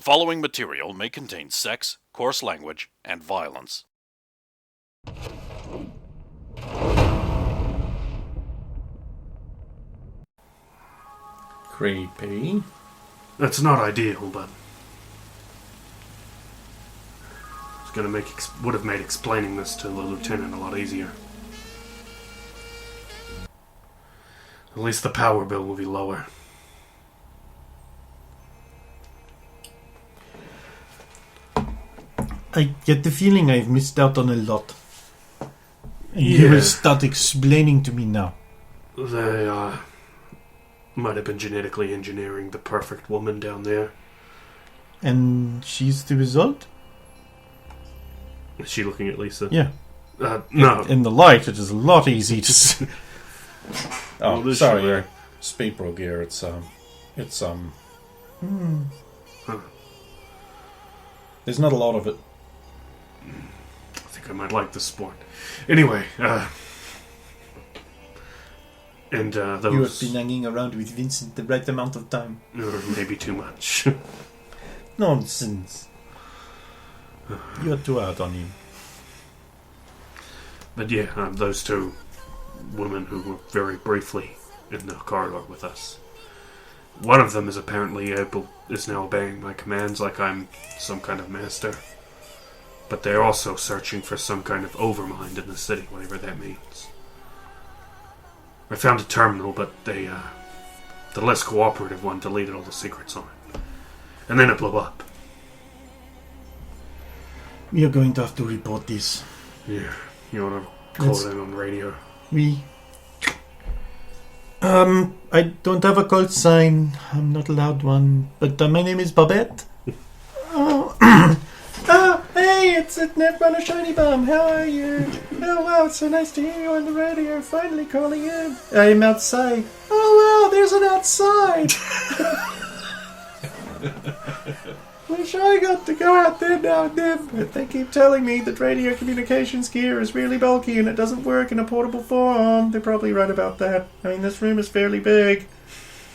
following material may contain sex, coarse language, and violence. Creepy. That's not ideal, but it's gonna would have made explaining this to the lieutenant a lot easier. At least the power bill will be lower. I get the feeling I've missed out on a lot. And Yeah. you will start explaining to me now. They might have been genetically engineering the perfect woman down there. And she's the result? Is she looking at Lisa? Yeah. No. In the light, it is a lot easy to see. Oh, Well, sorry. Speed Prog here. It's Huh. There's not a lot of it. I think I might like this sport. Anyway, and those... You have been hanging around with Vincent the right amount of time. Or maybe too much. Nonsense. You're too hard on him. But yeah, those two women who were very briefly in the corridor with us. One of them is apparently is now obeying my commands like I'm some kind of master. But they're also searching for some kind of overmind in the city, whatever that means. I found a terminal, but the less cooperative one deleted all the secrets on it. And then it blew up. We are going to have to report this. Yeah, you want to call it in on the radio? I don't have a call sign. I'm not allowed one. But my name is Babette. Hey, it's Netrunner Shiny Bomb. How are you? Oh, wow, it's so nice to hear you on the radio. Finally calling in. I'm outside. Oh, wow, there's an outside. Wish I got to go out there now and then, but they keep telling me that radio communications gear is really bulky and it doesn't work in a portable form. They're probably right about that. I mean, this room is fairly big.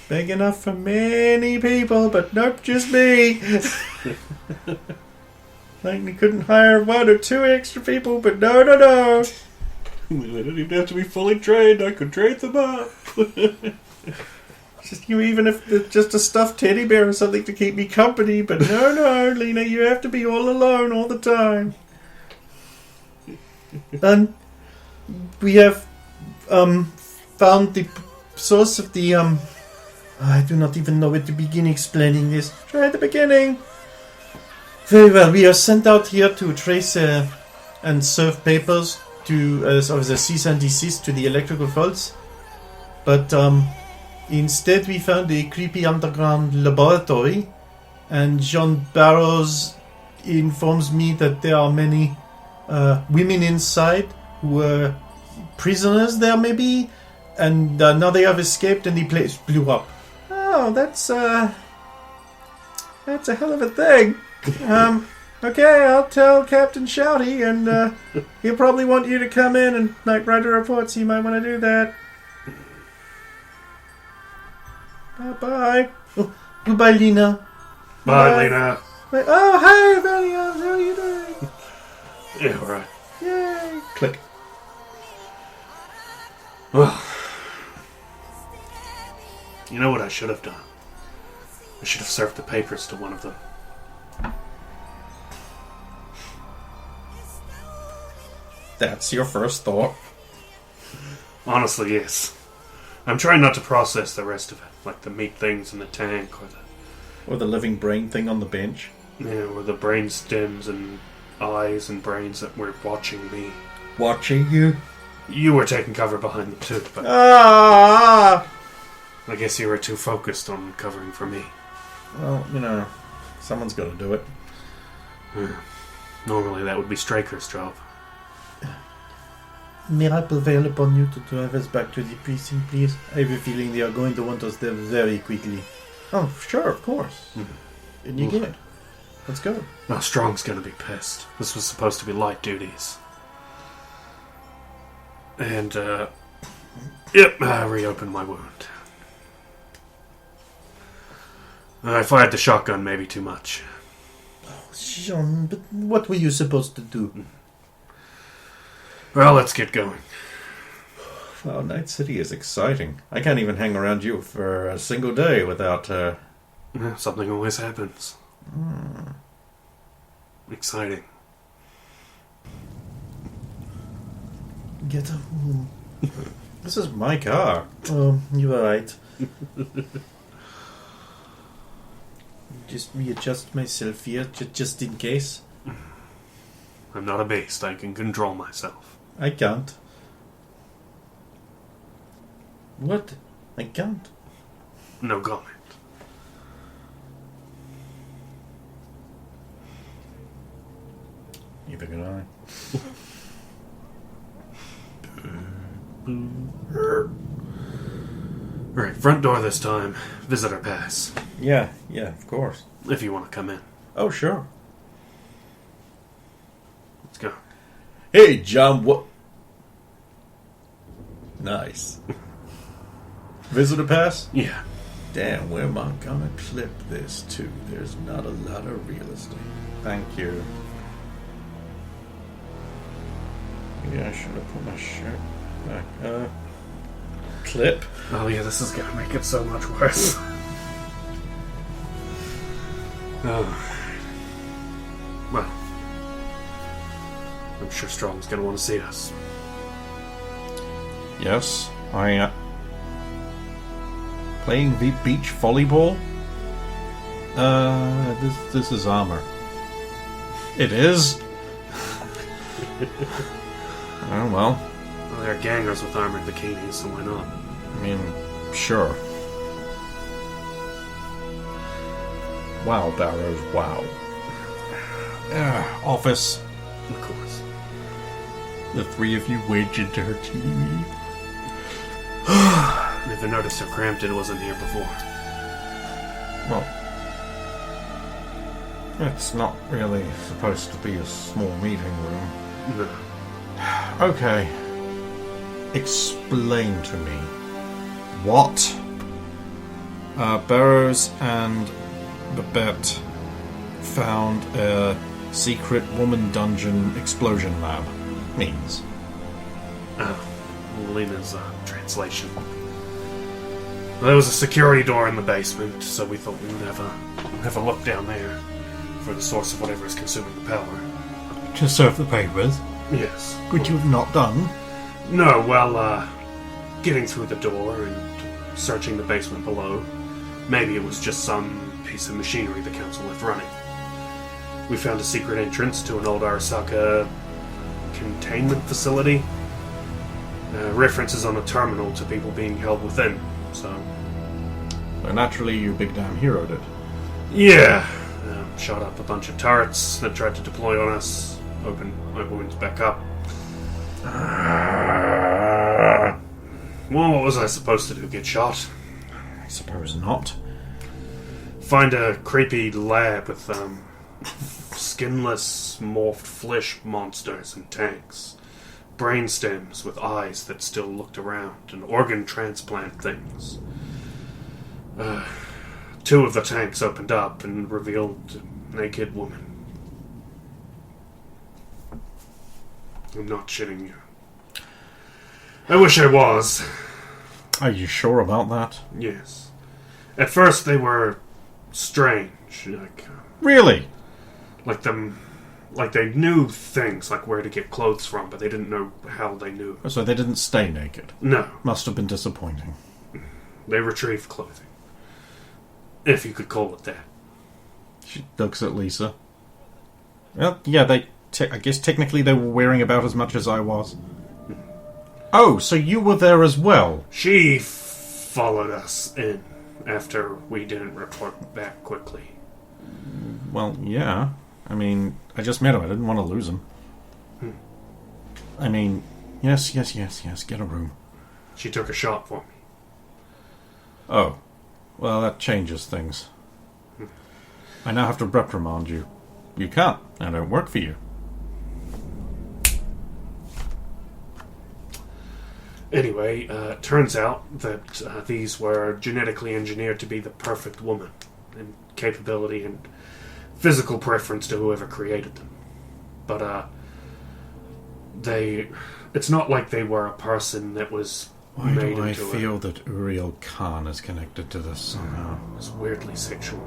Big enough for many people, but not just me. Like we couldn't hire 1 or 2 extra people, but no. They don't even have to be fully trained. I could train them up. Just even if it's just a stuffed teddy bear or something to keep me company, but no, Lena, you have to be all alone all the time. And we have found the source of the I do not even know where to begin explaining this. Try at the beginning. Very well, we are sent out here to trace and serve papers to of the cease and desist to the electrical faults, but instead we found a creepy underground laboratory, and John Barrows informs me that there are many women inside who were prisoners there maybe, and now they have escaped and the place blew up. Oh, that's a hell of a thing. Okay, I'll tell Captain Shouty, and he'll probably want you to come in and write a report, so you might want to do that. Bye. Oh, goodbye, Lena. Bye, Lena. Oh, hi, Valium. How are you doing? Yeah, alright. Yay. Click. Well, you know what I should have done? I should have served the papers to one of them. That's your first thought. Honestly, yes. I'm trying not to process the rest of it, like the meat things in the tank, Or the living brain thing on the bench. or the brain stems and eyes and brains that were watching me. Watching you? You were taking cover behind them too, but Ah! I guess you were too focused on covering for me. Well, someone's got to do it. Normally that would be Straker's job. May I prevail upon you to drive us back to the precinct, please? I have a feeling they are going to want us there very quickly. Oh, sure, of course. And you get it. Let's go. Now Strong's gonna be pissed. This was supposed to be light duties. And, I reopened my wound. I fired the shotgun maybe too much. Sean, but what were you supposed to do? Well, let's get going. Wow, Night City is exciting. I can't even hang around you for a single day without, Something always happens. Exciting. Get home. This is my car. Oh, you're right. Just readjust myself here, just in case. I'm not a beast. I can control myself. I can't. What? I can't. No comment. Neither can I. Alright, front door this time. Visitor pass. Yeah, of course. If you want to come in. Oh, sure. Let's go. Hey, John, what? Nice. Visitor pass? Yeah. Damn, where am I gonna clip this to? There's not a lot of real estate. Thank you. Maybe I should have put my shirt back. Clip? Oh yeah, this is gonna make it so much worse. Oh. Well. I'm sure Strong's gonna want to see us. Yes, I, playing the beach volleyball? This is armor. It is? Oh, well. Well, there are gangers with armored bikinis, so why not? I mean, sure. Wow, Barrows, wow. Office. Of course. The three of you wagered to her TV. Never noticed how cramped it wasn't here before. Well, it's not really supposed to be a small meeting room. No. Okay. Explain to me. What Burroughs and Babette found a secret woman dungeon explosion lab means. Lena's translation. There was a security door in the basement, so we thought we would have a look down there for the source of whatever is consuming the power. To serve the papers, Yes. which you have not done. No, well, getting through the door and searching the basement below, maybe it was just some piece of machinery the council left running. We found a secret entrance to an old Arasaka containment facility. References on a terminal to people being held within, so... So naturally you big damn heroed it. Yeah. Shot up a bunch of turrets that tried to deploy on us. Open my wounds back up. Well, what was I supposed to do? Get shot? I suppose not. Find a creepy lab with, skinless, morphed flesh monsters and tanks. Brain stems with eyes that still looked around, and organ transplant things. Two of the tanks opened up and revealed a naked woman. I'm not shitting you. I wish I was. Are you sure about that? Yes. At first they were strange, Really? like they knew things, like where to get clothes from, but they didn't know how they knew. So they didn't stay naked. No, Must have been disappointing. they retrieved clothing. If you could call it that. She looks at Lisa. Well, yeah, I guess technically they were wearing about as much as I was. Oh, so you were there as well? She followed us in after we didn't report back quickly. Well, yeah. I mean, I just met him. I didn't want to lose him. I mean, yes, get a room. She took a shot for me. Oh. Well, that changes things. I now have to reprimand you. You can't. I don't work for you. Anyway, turns out that these were genetically engineered to be the perfect woman in capability and physical preference to whoever created them. But, it's not like they were a person that was Why made do I into feel that Uriel Khan is connected to this somehow? It's weirdly sexual.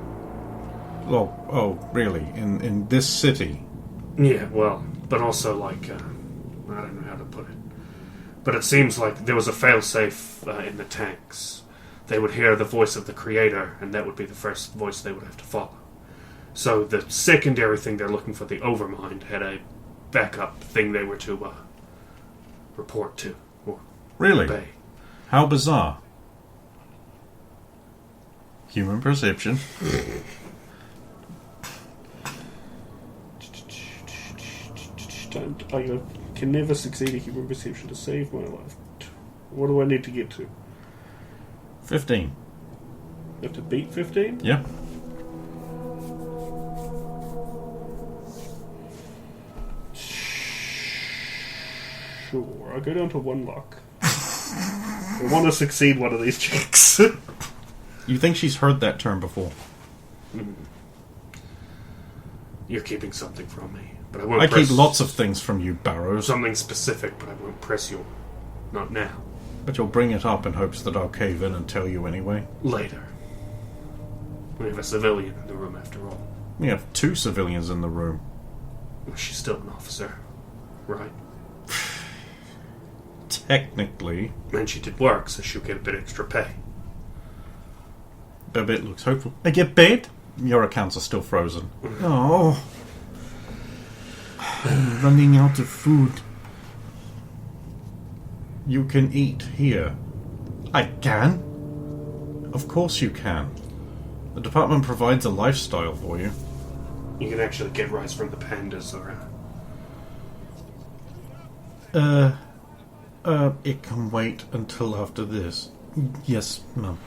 Oh, really? In this city? Yeah, well, but also like, I don't know how to put it. But it seems like there was a failsafe in the tanks. They would hear the voice of the creator, and that would be the first voice they would have to follow. So the secondary thing they're looking for, the Overmind, had a backup thing they were to report to. Or Really? obey. How bizarre. Human perception. I can never succeed at human perception to save my life. What do I need to get to? 15. You have to beat 15? Yeah. Sure, I'll go down to 1 luck. I want to succeed one of these checks. You think she's heard that term before? You're keeping something from me, but I won't I press keep lots of things from you, Barrows. something specific, but I won't press you. Not now. But you'll bring it up in hopes that I'll cave in and tell you anyway. Later. We have a civilian in the room after all. We have 2 civilians in the room. Well, she's still an officer, right? Technically. And she did work, so she'll get a bit extra pay. Babette looks hopeful. I get paid? Your accounts are still frozen. Oh. I'm running out of food. You can eat here. I can? Of course you can. The department provides a lifestyle for you. You can actually get rice from the pandas, or... It can wait until after this. Yes, ma'am.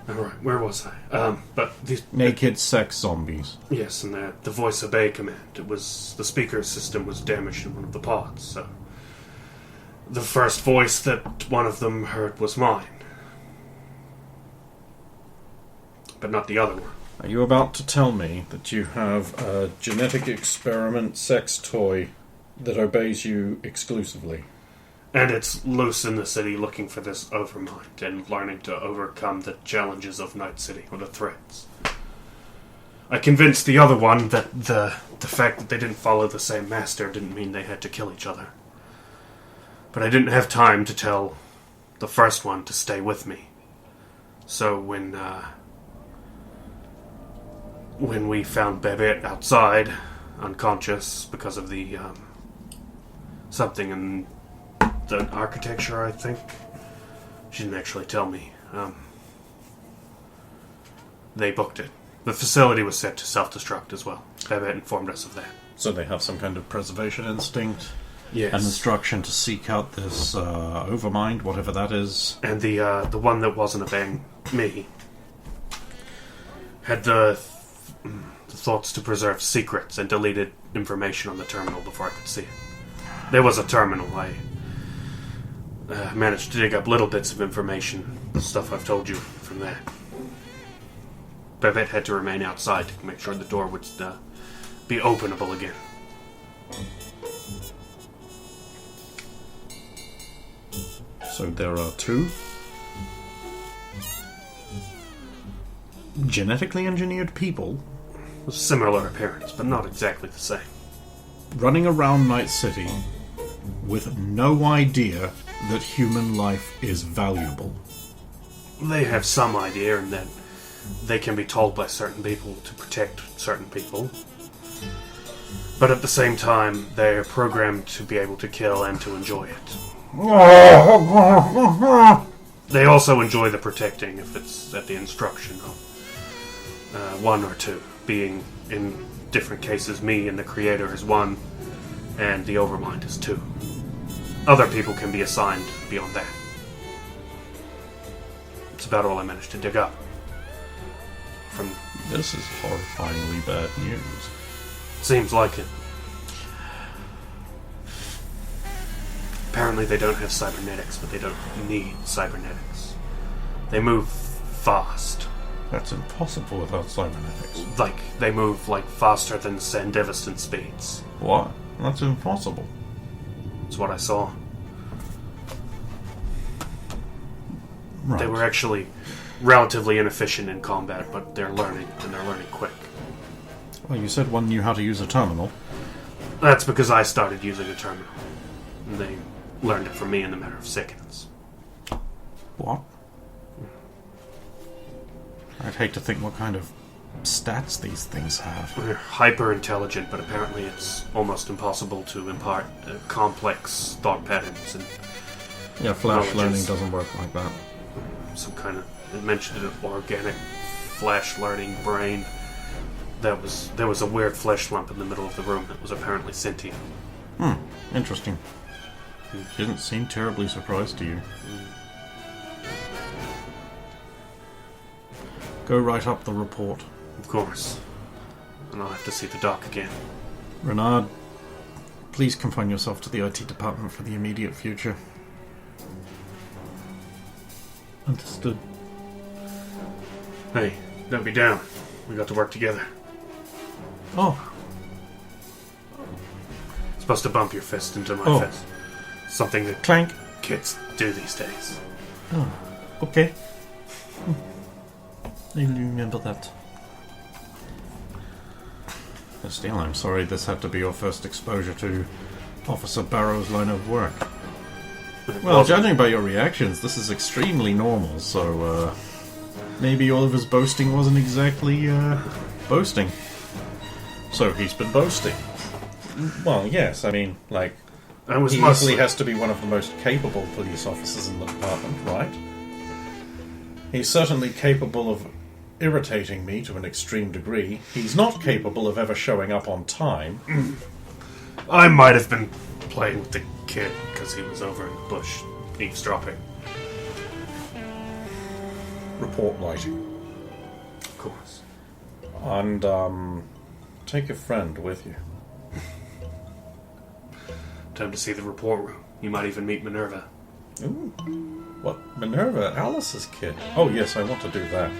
Alright, where was I? But these... Naked sex zombies. Yes, and the voice obey command. It was... The speaker system was damaged in one of the pods, so... The first voice that one of them heard was mine. But not the other one. Are you about to tell me that you have a genetic experiment sex toy that obeys you exclusively? And it's loose in the city looking for this Overmind and learning to overcome the challenges of Night City, or the threats. I convinced the other one that the fact that they didn't follow the same master didn't mean they had to kill each other. But I didn't have time to tell the first one to stay with me. So when we found Babette outside, unconscious because of the something in the architecture, I think. She didn't actually tell me. They booked it. The facility was set to self-destruct as well. Babette informed us of that. So they have some kind of preservation instinct? Yes. An instruction to seek out this Overmind, whatever that is. And the one that wasn't obeying me had the thoughts to preserve secrets and deleted information on the terminal before I could see it. There was a terminal. I managed to dig up little bits of information, the stuff I've told you from that. Babette had to remain outside to make sure the door would be openable again. So there are 2 genetically engineered people Similar appearance, but not exactly the same. running around Night City with no idea that human life is valuable. They have some idea in that they can be told by certain people to protect certain people. But at the same time, they're programmed to be able to kill and to enjoy it. They also enjoy the protecting if it's at the instruction of 1 or 2, being in different cases me and the creator is 1 and the Overmind is 2. Other people can be assigned beyond that. It's about all I managed to dig up. From This is horrifyingly bad news. seems like it. Apparently they don't have cybernetics, but they don't need cybernetics. They move fast, That's impossible without cybernetics. Like, they move, like, faster than Sandevistan speeds. What? That's impossible. That's what I saw. Right. They were actually relatively inefficient in combat, but they're learning, and they're learning quick. Well, you said one knew how to use a terminal. That's because I started using a terminal. And they learned it from me in a matter of seconds. What? I'd hate to think what kind of stats these things have. They're hyper intelligent, but apparently it's almost impossible to impart complex thought patterns and Yeah, flash knowledges. learning doesn't work like that. Some kind of, it mentioned an organic flash learning brain. There was a weird flesh lump in the middle of the room that was apparently sentient. Interesting. She didn't seem terribly surprised to you. Go write up the report. Of course. And I'll have to see the doc again. Renard, please confine yourself to the IT department for the immediate future. Understood. Hey, don't be down. We got to work together. Oh, Supposed to bump your fist into my Oh. fist. Something that clank. kids do these days. Oh, okay. I remember that. Still, I'm sorry this had to be your first exposure to Officer Barrow's line of work. Well, judging by your reactions, this is extremely normal, so, maybe all of his boasting wasn't exactly, boasting. So he's been boasting. Well, yes, I mean, like, I was he mostly easily has to be one of the most capable police officers in the department, right? He's certainly capable of irritating me to an extreme degree. He's not capable of ever showing up on time. I might have been playing with the kid because he was over in the bush eavesdropping. Report writing. Of course. And, take your friend with you. Time to see the report room. You might even meet Minerva. Ooh. What? Minerva? Alice's kid? Oh, yes, I want to do that.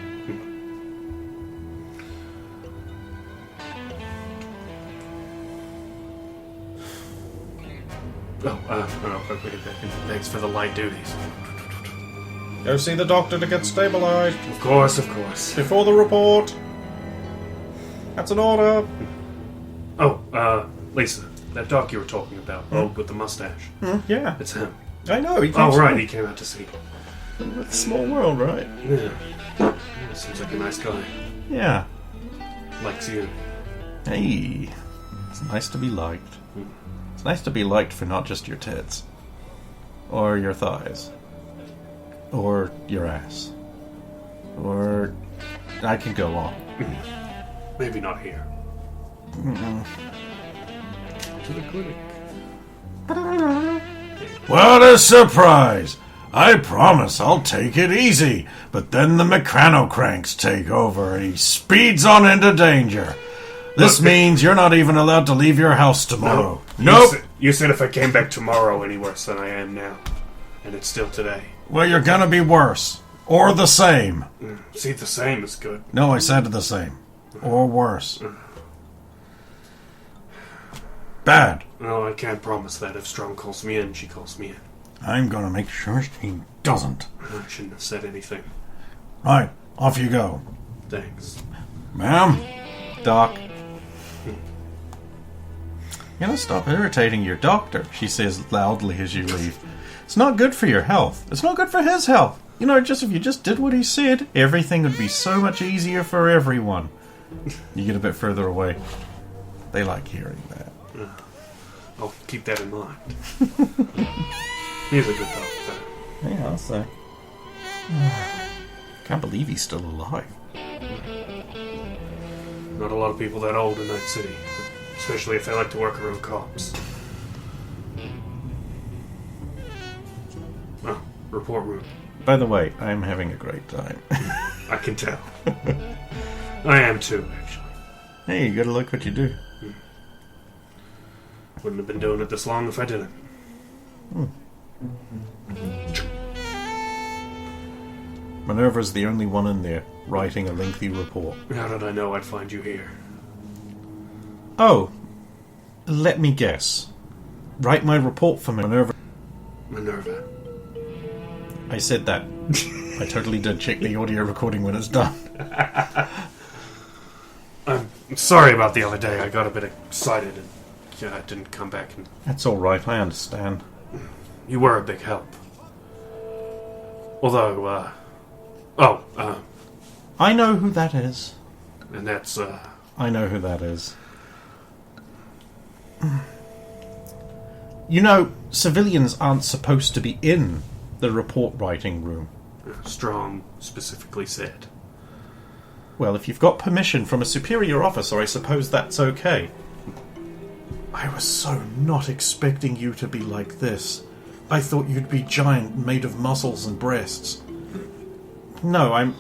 Thanks for the light duties. Go see the doctor to get stabilized. Of course, of course. Before the report. That's an order. Oh, Lisa, that doc you were talking about, old with the mustache. Yeah. It's him. I know. He Oh, keeps right, he came out to see. It's a small world, right? Yeah. Seems like a nice guy. Yeah. Likes you. Hey. It's nice to be liked. It's nice to be liked for not just your tits. Or your thighs. Or your ass. Or... I can go on. Maybe not here. To the clinic. What a surprise! I promise I'll take it easy, but then the mechanocranks take over and he speeds on into danger. This Look, means you're not even allowed to leave your house tomorrow. Nope. You said if I came back tomorrow any worse than I am now. And it's still today. Well, you're gonna be worse. Or the same. See, the same is good. No, I said the same. Or worse. Bad. No, I can't promise that. If Strong calls me in, she calls me in. I'm gonna make sure she doesn't. I shouldn't have said anything. Right, off you go. Thanks. Ma'am? Doc. You gotta stop irritating your doctor, she says loudly as you leave. It's not good for your health. It's not good for his health. You know, just if you just did what he said, everything would be so much easier for everyone. You get a bit further away. They like hearing that. I'll keep that in mind. He's a good doctor. Yeah, I'll say. Can't believe he's still alive. Not a lot of people that old in Night City. Especially if they like to work around cops. Oh, report room. By the way, I'm having a great time. I can tell. I am too, actually. Hey, you gotta look what you do. Wouldn't have been doing it this long if I didn't. Minerva's the only one in there writing a lengthy report. How did I know I'd find you here? Oh, let me guess. Write my report for Minerva. Minerva. I said that. I totally did. Check the audio recording when it's done. I'm sorry about the other day. I got a bit excited and I didn't come back. And That's alright, I understand. you were a big help. Although, I know who that is. and that's, I know who that is. You know, civilians aren't supposed to be in the report writing room. Strong specifically said. Well, if you've got permission from a superior officer, I suppose that's okay. I was so not expecting you to be like this. I thought you'd be giant, made of muscles and breasts. No, I'm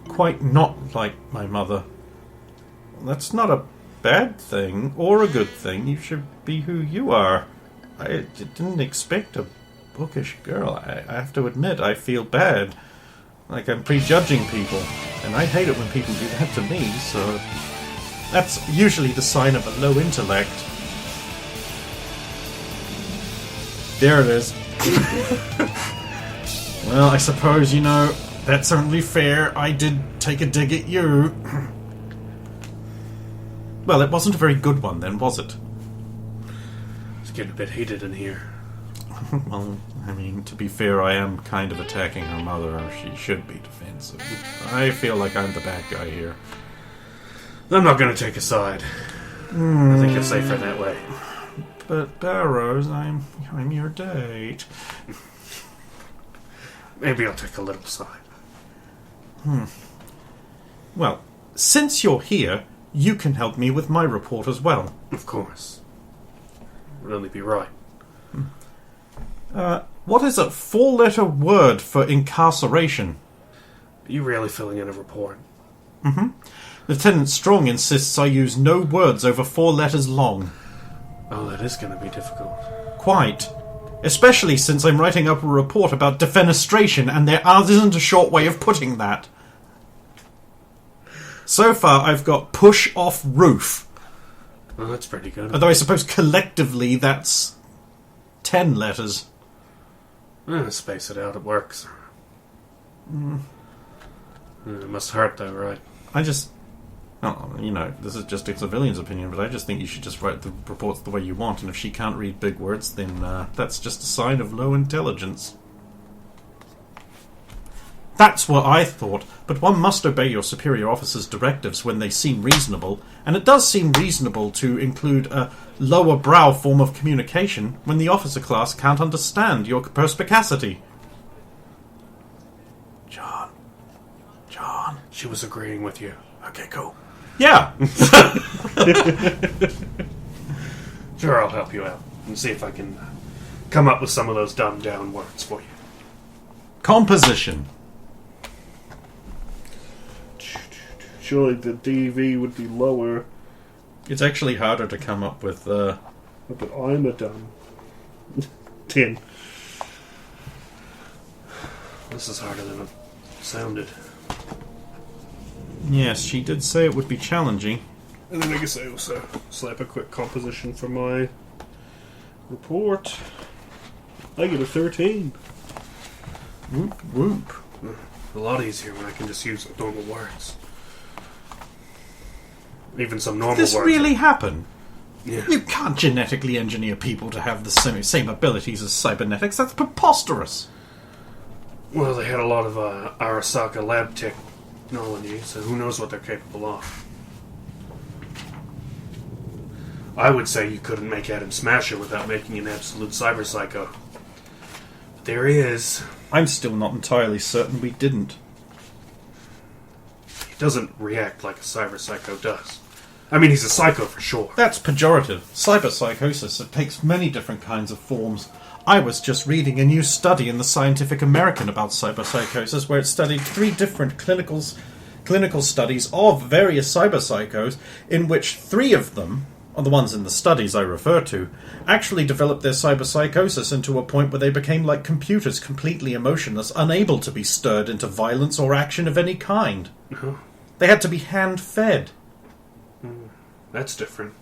quite not like my mother. That's not a bad thing, or a good thing. You should be who you are. I didn't expect a bookish girl. I have to admit, I feel bad. Like I'm prejudging people. And I hate it when people do that to me, so... That's usually the sign of a low intellect. There it is. Well, I suppose, you know, that's certainly fair. I did take a dig at you. Well, it wasn't a very good one then, was it? It's getting a bit heated in here. Well, I mean, to be fair, I am kind of attacking her mother. She should be defensive. I feel like I'm the bad guy here. I'm not going to take a side. I think it's safer that way. But Barrows, I'm your date. Maybe I'll take a little side. Well, since you're here, you can help me with my report as well. Of course. Would only be right. What is a 4-letter word for incarceration? Are you really filling in a report? Lieutenant Strong insists I use no words over 4 letters long. Oh, that is going to be difficult. Quite. Especially since I'm writing up a report about defenestration and there isn't a short way of putting that. So far I've got push off roof. Well, that's pretty good. Although I suppose collectively that's 10 letters. Space it out, it works. It must hurt though, right? I just... Oh, you know, this is just a civilian's opinion, but I just think you should just write the reports the way you want, and if she can't read big words, then that's just a sign of low intelligence. That's what I thought, but one must obey your superior officer's directives when they seem reasonable, and it does seem reasonable to include a lower brow form of communication when the officer class can't understand your perspicacity. John. She was agreeing with you. Okay, cool. Yeah! Sure, I'll help you out and see if I can come up with some of those dumbed down words for you. Composition. Surely the DV would be lower, It's actually harder to come up with... but I'm a dumb 10. This is harder than it sounded. Yes, she did say it would be challenging. And then I guess I also slap a quick composition for my report. I get a 13. Whoop, whoop. A lot easier when I can just use normal words. Even some normal This words. really happen? Yeah. You can't genetically engineer people to have the same abilities as cybernetics. That's preposterous. Well, they had a lot of Arasaka lab technology, so who knows what they're capable of. I would say you couldn't make Adam Smasher without making an absolute cyber psycho. But there he is. I'm still not entirely certain we didn't. He doesn't react like a cyber psycho does. I mean, he's a psycho for sure. That's pejorative. Cyberpsychosis, it takes many different kinds of forms. I was just reading a new study in the Scientific American about cyberpsychosis, where it studied 3 different clinical studies of various cyberpsychos, in which 3 of them or the ones in the studies I refer to, actually developed their cyberpsychosis into a point where they became like computers, completely emotionless, unable to be stirred into violence or action of any kind. They had to be hand-fed. That's different.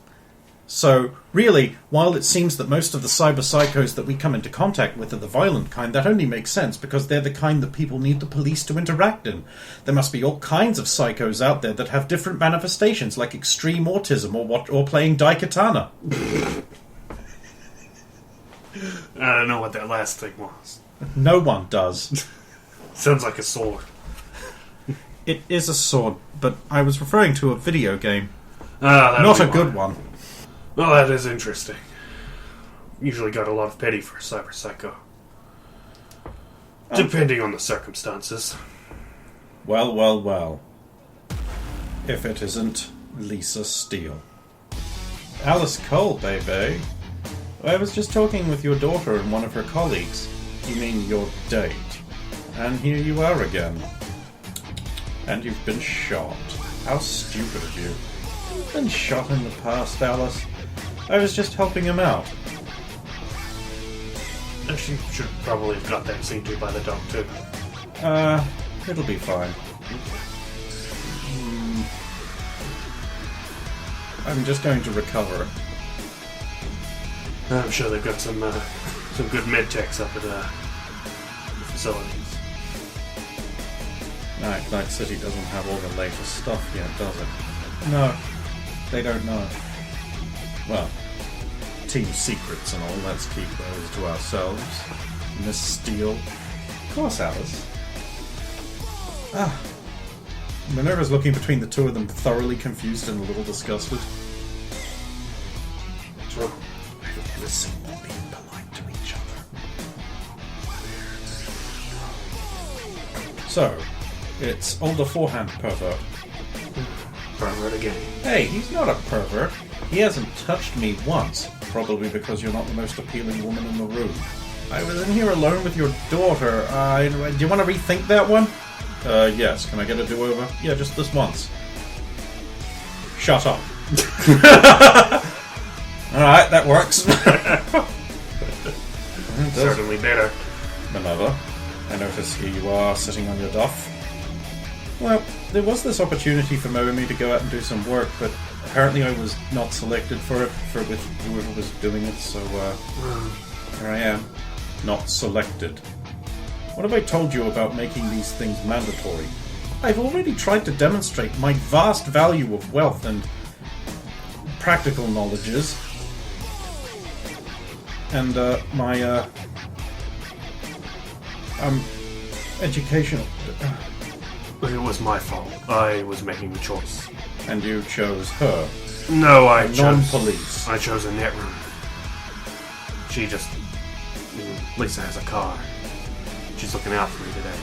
So, really, while it seems that most of the cyberpsychos that we come into contact with are the violent kind, that only makes sense because they're the kind that people need the police to interact in. There must be all kinds of psychos out there that have different manifestations, like extreme autism or playing daikatana. I don't know what that last thing was. No one does. Sounds like a sword. It is a sword, but I was referring to a video game. Not Not a good one. Well, that is interesting. Usually got a lot of pity for a cyber psycho. Depending on the circumstances. Well, well, well. If it isn't Lisa Steele. Alice Cole, baby. I was just talking with your daughter and one of her colleagues. You mean your date. And here you are again. And you've been shot. How stupid of you. You've been shot in the past, Alice. I was just helping him out. She should probably have got that seen to by the dog, too. It'll be fine. I'm just going to recover. I'm sure they've got some good med techs up at the facilities. Night City doesn't have all the latest stuff yet, does it? No, they don't know. Well, team secrets and all, let's keep those to ourselves. Miss Steele. Of course, Alice. Minerva's looking between the two of them, thoroughly confused and a little disgusted. What's wrong? I've never seen them being polite to each other. So, it's older forehand pervert. Pervert again. Hey, he's not a pervert. He hasn't touched me once. Probably because you're not the most appealing woman in the room. I was in here alone with your daughter. Do you want to rethink that one? Yes. Can I get a do-over? Yeah, just this once. Shut up. Alright, that works. Certainly better. Minerva, I notice here you are, sitting on your duff. Well, there was this opportunity for me to go out and do some work, but apparently I was not selected for it, with whoever was doing it, so, here I am. Not selected. What have I told you about making these things mandatory? I've already tried to demonstrate my vast value of wealth and practical knowledges, and, my, educational... It was my fault. I was making the choice. And you chose her. No, I chose... Non-police. I chose a net room. She just... Lisa has a car. She's looking out for me today.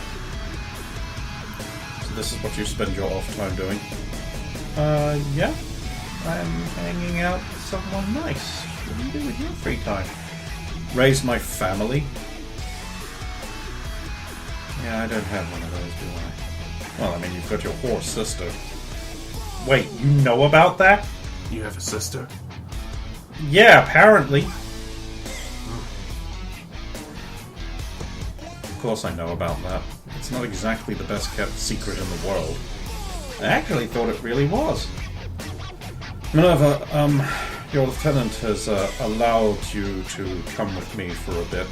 So this is what you spend your off time doing? Yeah. I'm hanging out with someone nice. What do you do with your free time? Raise my family? Yeah, I don't have one of those, do I? Well, I mean, you've got your whore sister. Wait, you know about that? You have a sister? Yeah, apparently. Of course I know about that. It's not exactly the best kept secret in the world. I actually thought it really was. Minerva, your lieutenant has allowed you to come with me for a bit.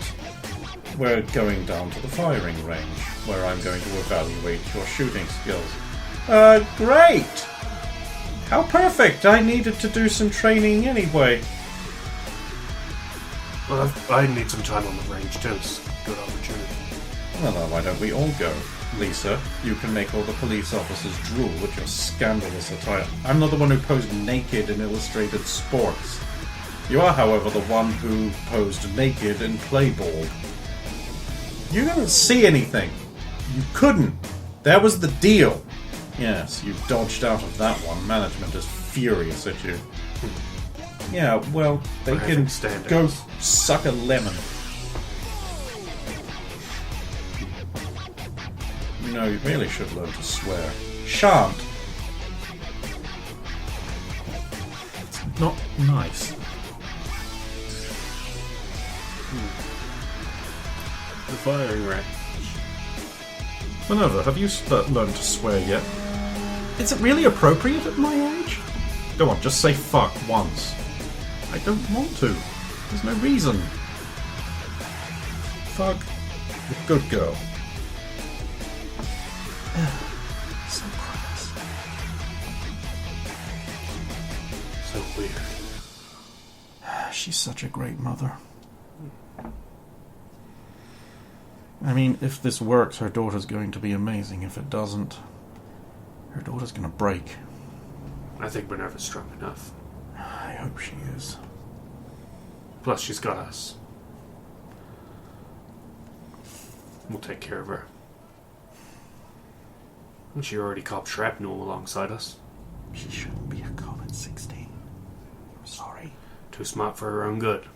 We're going down to the firing range, where I'm going to evaluate your shooting skills. Great! How perfect! I needed to do some training anyway. Well, I need some time on the range, too. It's a good opportunity. Well, then why don't we all go? Lisa, you can make all the police officers drool at your scandalous attire. I'm not the one who posed naked in Illustrated Sports. You are, however, the one who posed naked in Playboy. You didn't see anything. You couldn't. That was the deal. Yes, you dodged out of that one. Management is furious at you. Yeah, well, they can go suck a lemon. You know, you really should learn to swear. Shan't. It's not nice. The firing range. Minerva, have you learned to swear yet? Is it really appropriate at my age? Go on, just say fuck once. I don't want to. There's no reason. Fuck. You're a good girl. So crass. So weird. She's such a great mother. I mean, if this works, her daughter's going to be amazing. If it doesn't, her daughter's going to break. I think Minerva's strong enough. I hope she is. Plus, she's got us. We'll take care of her. And she already copped shrapnel alongside us. She shouldn't be a cop at 16. I'm sorry. Too smart for her own good.